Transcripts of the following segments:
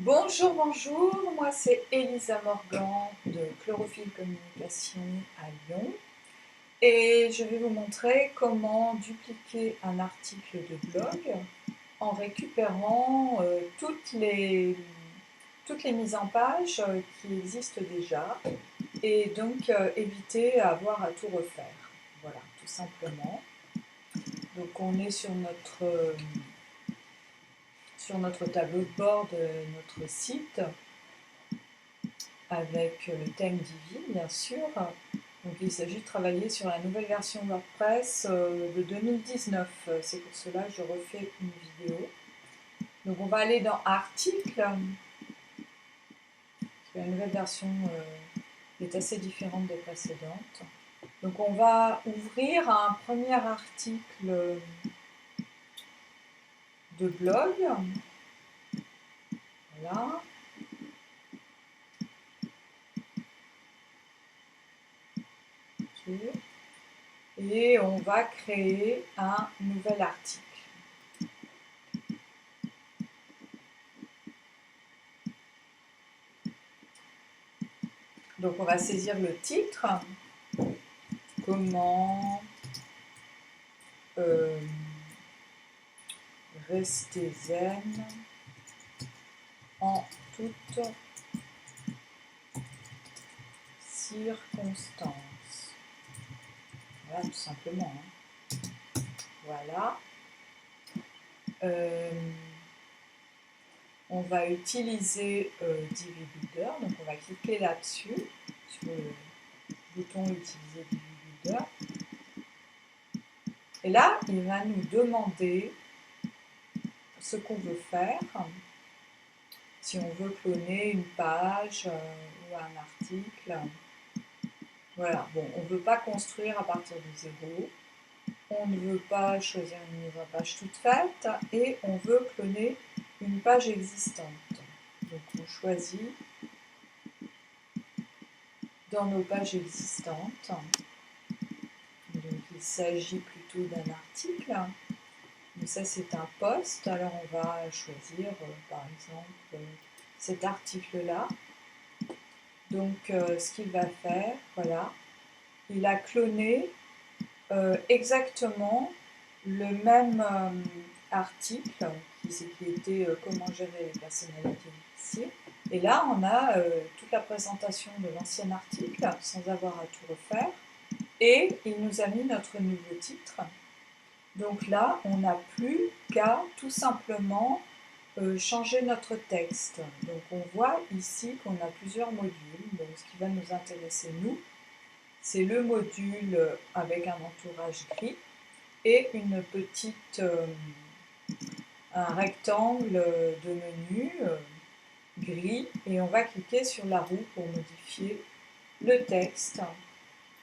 Bonjour, bonjour, moi c'est Elisa Morgan de Chlorophylle Communication à Lyon et je vais vous montrer comment dupliquer un article de blog en récupérant toutes les mises en page qui existent déjà et donc éviter à avoir à tout refaire. Voilà, tout simplement. Donc on est sur notre tableau de bord de notre site avec le thème Divi, bien sûr. Donc il s'agit de travailler sur la nouvelle version WordPress de 2019. C'est pour cela que je refais une vidéo. Donc on va aller dans Articles, parce que la nouvelle version est assez différente des précédentes. Donc on va ouvrir un premier article de blog. Voilà. Okay. Et on va créer un nouvel article. Donc on va saisir le titre. Comment rester zen en toutes circonstances. Voilà, tout simplement. Voilà. On va utiliser Divi Builder. Donc on va cliquer là-dessus, sur le bouton Utiliser Divi Builder. Et là, il va nous demander ce qu'on veut faire. Si on veut cloner une page ou un article. Voilà, bon, on ne veut pas construire à partir de zéro. On ne veut pas choisir une mise en page toute faite et on veut cloner une page existante. Donc on choisit dans nos pages existantes. Donc il s'agit plutôt d'un article. Donc ça c'est un post. Alors on va choisir par exemple cet article-là. Donc ce qu'il va faire, voilà, il a cloné exactement le même article qui était comment gérer les personnalités difficiles. Et là, on a toute la présentation de l'ancien article sans avoir à tout refaire. Et il nous a mis notre nouveau titre. Donc là, on n'a plus qu'à tout simplement changer notre texte. Donc on voit ici qu'on a plusieurs modules. Donc ce qui va nous intéresser, nous, c'est le module avec un entourage gris et une petite, un rectangle de menu gris et on va cliquer sur la roue pour modifier le texte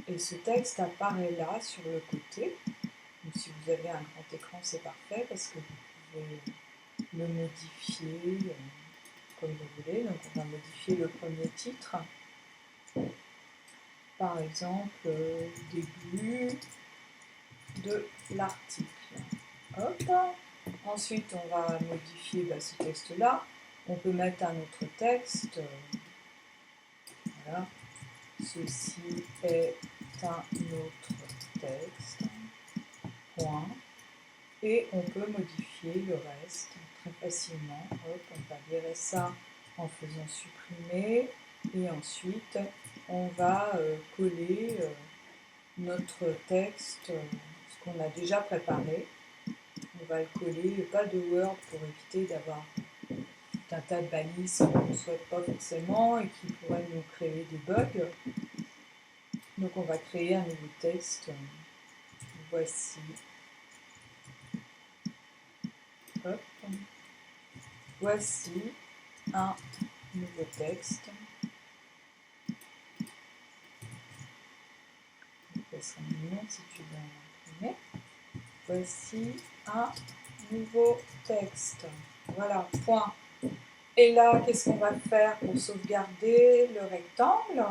et ce texte apparaît là sur le côté. Donc, si vous avez un grand écran c'est parfait parce que vous pouvez le modifier comme vous voulez. Donc on va modifier le premier titre, par exemple début de l'article. Hop. Ensuite, on va modifier ce texte-là. On peut mettre un autre texte. Voilà. Ceci est un autre texte. Point. Et on peut modifier le reste très facilement. Hop, on va virer ça en faisant supprimer. Et ensuite, on va coller notre texte, ce qu'on a déjà préparé. On va le coller, pas de Word pour éviter d'avoir un tas de balises qu'on ne souhaite pas forcément et qui pourraient nous créer des bugs. Donc on va créer un nouveau texte. Voici. Hop. Voici un nouveau texte. Ça serait mignon si tu veux l'imprimer. Voici un nouveau texte. Voilà, point. Et là, qu'est-ce qu'on va faire pour sauvegarder le rectangle?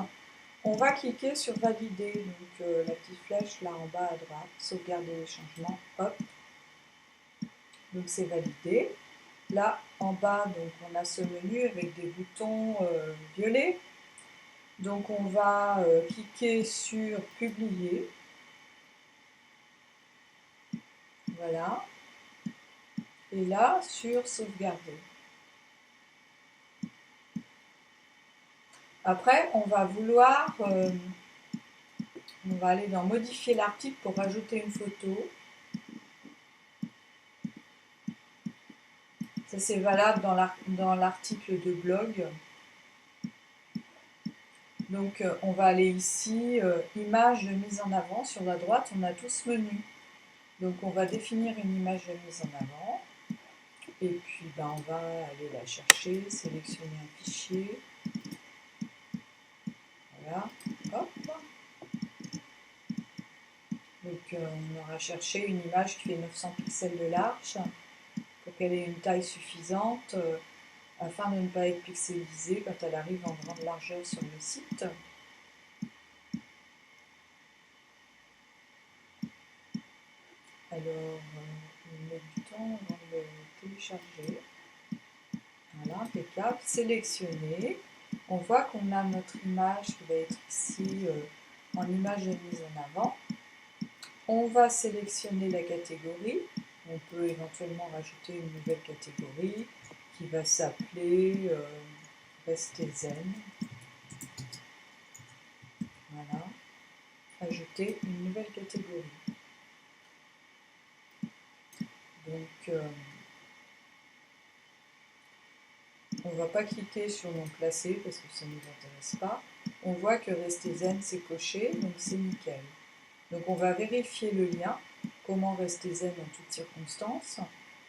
On va cliquer sur valider, donc la petite flèche là en bas à droite, sauvegarder les changements, hop. Donc c'est validé. là en bas, donc on a ce menu avec des boutons violets. Donc on va cliquer sur publier. Voilà. Et là sur sauvegarder. Après on va vouloir, on va aller dans modifier l'article pour rajouter une photo. Ça c'est valable dans l'article de blog. Donc on va aller ici, image de mise en avant. Sur la droite, on a tout ce menu. Donc on va définir une image de mise en avant. Et puis on va aller la chercher, sélectionner un fichier. Voilà. Hop. Donc on aura cherché une image qui fait 900 pixels de large pour qu'elle ait une taille suffisante afin de ne pas être pixelisée quand elle arrive en grande largeur sur le site. Alors, il met du temps avant de le télécharger. Voilà, impeccable. Sélectionner. On voit qu'on a notre image qui va être ici en image de mise en avant. On va sélectionner la catégorie. On peut éventuellement rajouter une nouvelle catégorie qui va s'appeler Rester zen. Voilà. Ajouter une nouvelle catégorie. Donc, on ne va pas cliquer sur non classé parce que ça ne nous intéresse pas. On voit que Rester zen c'est coché, donc c'est nickel. Donc on va vérifier le lien, comment rester zen en toutes circonstances.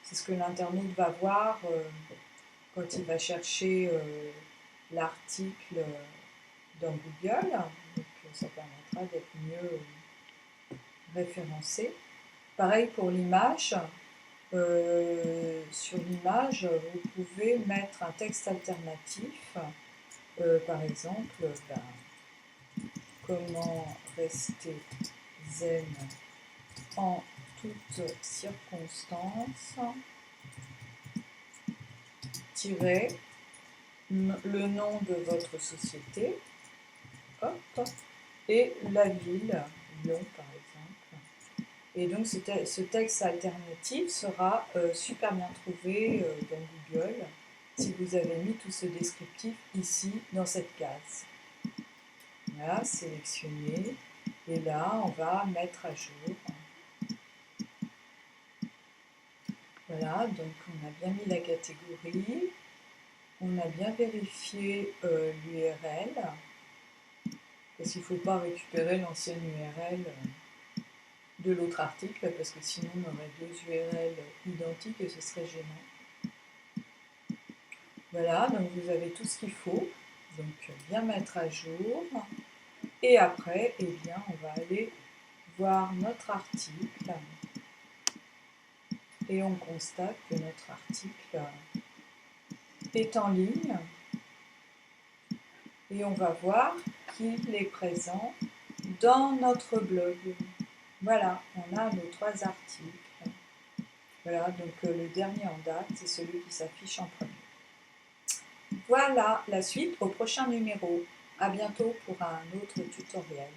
C'est ce que l'internaute va voir quand il va chercher l'article dans Google. Donc ça permettra d'être mieux référencé. Pareil pour l'image. Sur l'image, vous pouvez mettre un texte alternatif. Par exemple, comment rester zen en toutes circonstances, tirer le nom de votre société, hop, et la ville, Lyon par exemple. Et donc ce texte alternatif sera super bien trouvé dans Google si vous avez mis tout ce descriptif ici dans cette case. Voilà, sélectionner, et là on va mettre à jour. Voilà, donc on a bien mis la catégorie, on a bien vérifié l'URL, parce qu'il ne faut pas récupérer l'ancienne URL de l'autre article, parce que sinon on aurait deux URL identiques et ce serait gênant. Voilà, donc vous avez tout ce qu'il faut, donc bien mettre à jour, et après, eh bien, on va aller voir notre article, et on constate que notre article est en ligne, et on va voir qu'il est présent dans notre blog. Voilà, on a nos 3 articles. Voilà, donc le dernier en date, c'est celui qui s'affiche en premier. Voilà la suite au prochain numéro. À bientôt pour un autre tutoriel.